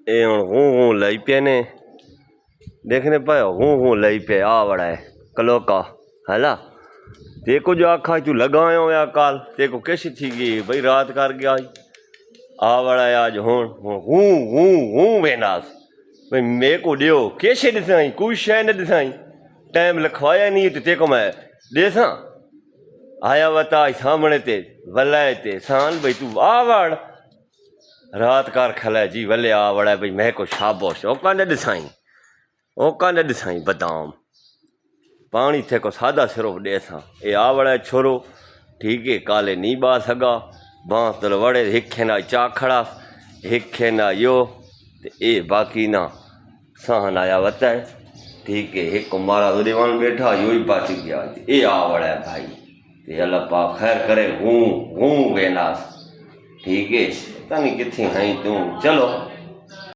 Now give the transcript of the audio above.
ये हूँ लई पे ने देखने पाए हूँ लई पे आ बड़ा है कलो का है ना। तेको जो आखा तू लगायो या काल तेको कैसी थी गई भाई रात कर गया आ बड़ा है आज हूँ वेनास भाई मेरे को दियो कैसे दिसाई कोई शय न दिसाई टाइम लिखवाया नहीं तो तेको मैं देसा आया बता सामने ते वलाए ते सान भाई तू आ वड़ रात कार खला जी वले आ वड़ा भाई मैं को शाबाश ओका न दिसाई बदाम पानी थे को सादा सिरो दे सा ए आ वड़ा छोरो ठीक है काले नी बा सगा बांस तल वड़े हिखे ना चा खड़ा हिखे ना यो ते ए बाकी ना सहन आया बता है ठीक है एक मारा तो दीवान बैठा यो ही पाच गया ए आ वड़ा भाई ते अल्लाह पाक खैर करे हूँ वेनास ठीक है पता नहीं कितनी हैं तू चलो।